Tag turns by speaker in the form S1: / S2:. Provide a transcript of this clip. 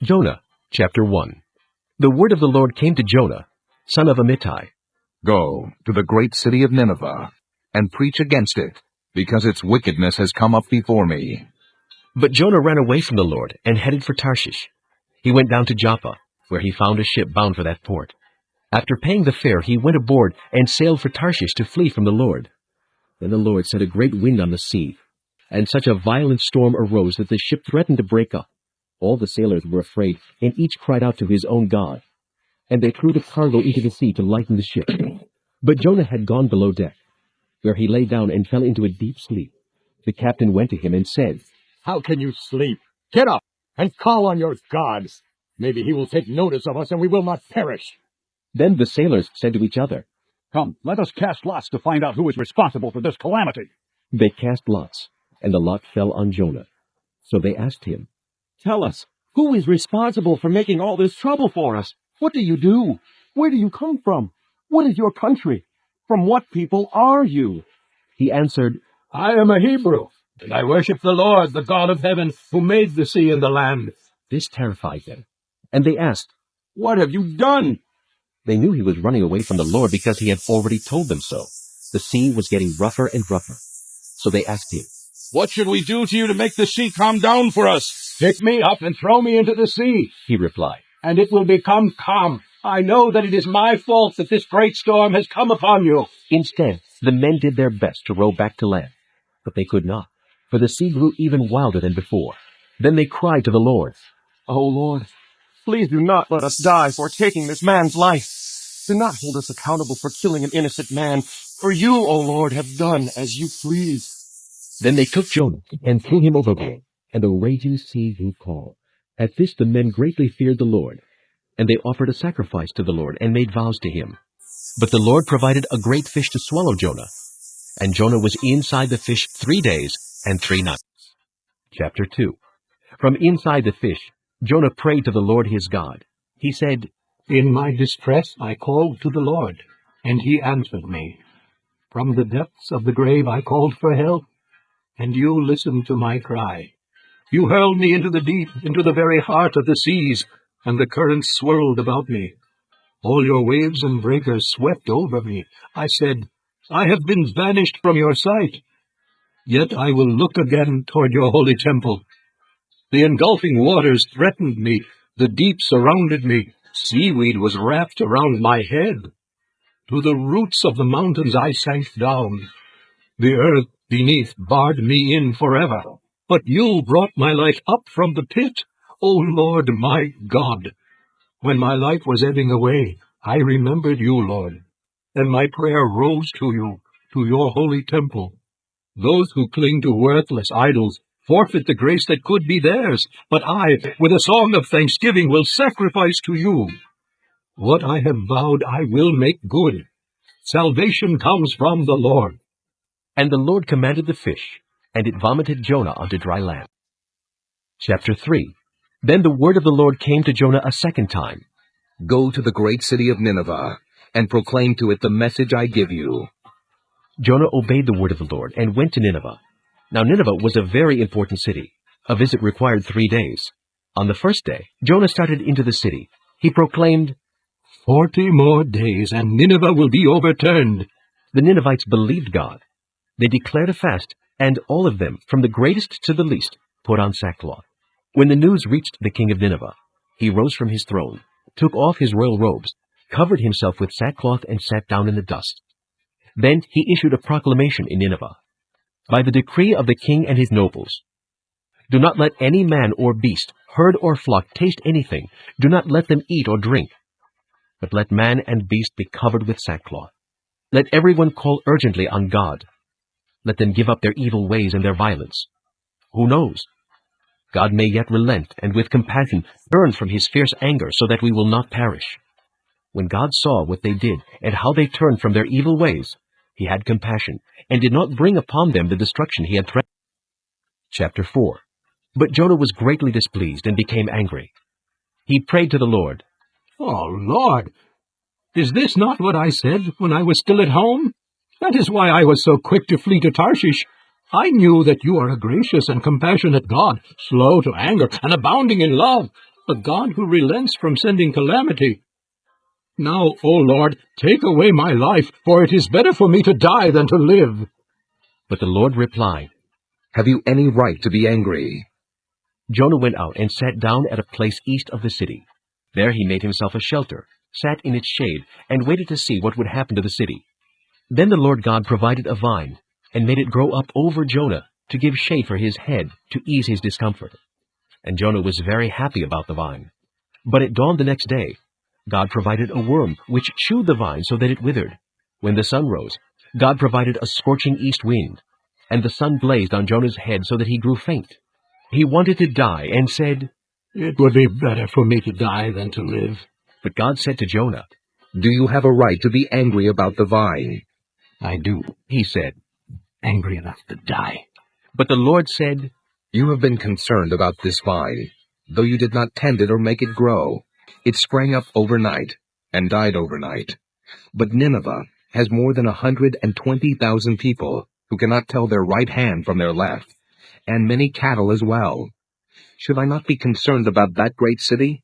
S1: Jonah chapter 1. The word of the Lord came to Jonah, son of Amittai.
S2: Go to the great city of Nineveh, and preach against it, because its wickedness has come up before me.
S1: But Jonah ran away from the Lord and headed for Tarshish. He went down to Joppa, where he found a ship bound for that port. After paying the fare, he went aboard and sailed for Tarshish to flee from the Lord. Then the Lord set a great wind on the sea, and such a violent storm arose that the ship threatened to break up. All the sailors were afraid, and each cried out to his own God. And they threw the cargo into the sea to lighten the ship. But Jonah had gone below deck, where he lay down and fell into a deep sleep. The captain went to him and said,
S3: "How can you sleep? Get up and call on your God. Maybe he will take notice of us and we will not perish."
S1: Then the sailors said to each other,
S3: "Come, let us cast lots to find out who is responsible for this calamity."
S1: They cast lots, and the lot fell on Jonah. So they asked him,
S4: "Tell us, who is responsible for making all this trouble for us? What do you do? Where do you come from? What is your country? From what people are you?"
S1: He answered,
S5: "I am a Hebrew, and I worship the Lord, the God of heaven, who made the sea and the land."
S1: This terrified them, and they asked,
S4: "What have you done?"
S1: They knew he was running away from the Lord because he had already told them so. The sea was getting rougher and rougher. So they asked him,
S6: "What should we do to you to make the sea calm down for us?"
S5: "Pick me up and throw me into the sea,"
S1: he replied,
S5: "and it will become calm. I know that it is my fault that this great storm has come upon you."
S1: Instead, the men did their best to row back to land, but they could not, for the sea grew even wilder than before. Then they cried to the Lord,
S4: "O Lord, please do not let us die for taking this man's life. Do not hold us accountable for killing an innocent man, for you, O Lord, have done as you please."
S1: Then they took Jonah and threw him overboard, and the raging sea grew calm. At this the men greatly feared the Lord, and they offered a sacrifice to the Lord and made vows to him. But the Lord provided a great fish to swallow Jonah, and Jonah was inside the fish 3 days and 3 nights. Chapter 2. From inside the fish, Jonah prayed to the Lord his God. He said,
S5: "In my distress I called to the Lord, and he answered me. From the depths of the grave I called for help, and you listened to my cry. You hurled me into the deep, into the very heart of the seas, and the currents swirled about me. All your waves and breakers swept over me. I said, I have been banished from your sight. Yet I will look again toward your holy temple. The engulfing waters threatened me. The deep surrounded me. Seaweed was wrapped around my head. To the roots of the mountains I sank down. The earth beneath barred me in forever. But you brought my life up from the pit, O Lord my God. When my life was ebbing away, I remembered you, Lord, and my prayer rose to you, to your holy temple. Those who cling to worthless idols forfeit the grace that could be theirs, but I, with a song of thanksgiving, will sacrifice to you. What I have vowed I will make good. Salvation comes from the Lord."
S1: And the Lord commanded the fish, and it vomited Jonah onto dry land. Chapter 3. Then the word of the Lord came to Jonah a second time.
S2: Go to the great city of Nineveh, and proclaim to it the message I give you.
S1: Jonah obeyed the word of the Lord and went to Nineveh. Now Nineveh was a very important city. A visit required 3 days. On the first day, Jonah started into the city. He proclaimed,
S5: 40 more days, and Nineveh will be overturned.
S1: The Ninevites believed God. They declared a fast, and all of them, from the greatest to the least, put on sackcloth. When the news reached the king of Nineveh, he rose from his throne, took off his royal robes, covered himself with sackcloth, and sat down in the dust. Then he issued a proclamation in Nineveh. By the decree of the king and his nobles, do not let any man or beast, herd or flock taste anything. Do not let them eat or drink. But let man and beast be covered with sackcloth. Let everyone call urgently on God. Let them give up their evil ways and their violence. Who knows? God may yet relent and with compassion burn from his fierce anger so that we will not perish. When God saw what they did and how they turned from their evil ways, he had compassion and did not bring upon them the destruction he had threatened. Chapter 4. But Jonah was greatly displeased and became angry. He prayed to the Lord,
S5: "Oh, Lord, is this not what I said when I was still at home? That is why I was so quick to flee to Tarshish. I knew that you are a gracious and compassionate God, slow to anger and abounding in love, a God who relents from sending calamity. Now, O Lord, take away my life, for it is better for me to die than to live.
S1: But the Lord replied,
S2: Have you any right to be angry?
S1: Jonah went out and sat down at a place east of the city. There he made himself a shelter, sat in its shade, and waited to see what would happen to the city. Then the Lord God provided a vine, and made it grow up over Jonah, to give shade for his head, to ease his discomfort. And Jonah was very happy about the vine. But at dawn the next day, God provided a worm, which chewed the vine so that it withered. When the sun rose, God provided a scorching east wind, and the sun blazed on Jonah's head so that he grew faint. He wanted to die, and said,
S5: It would be better for me to die than to live.
S1: But God said to Jonah,
S2: Do you have a right to be angry about the vine?
S5: I do.
S1: He said.
S5: Angry enough to die.
S1: But the Lord said,
S2: You have been concerned about this vine, though you did not tend it or make it grow. It sprang up overnight, and died overnight. But Nineveh has more than 120,000 people, who cannot tell their right hand from their left, and many cattle as well. Should I not be concerned about that great city?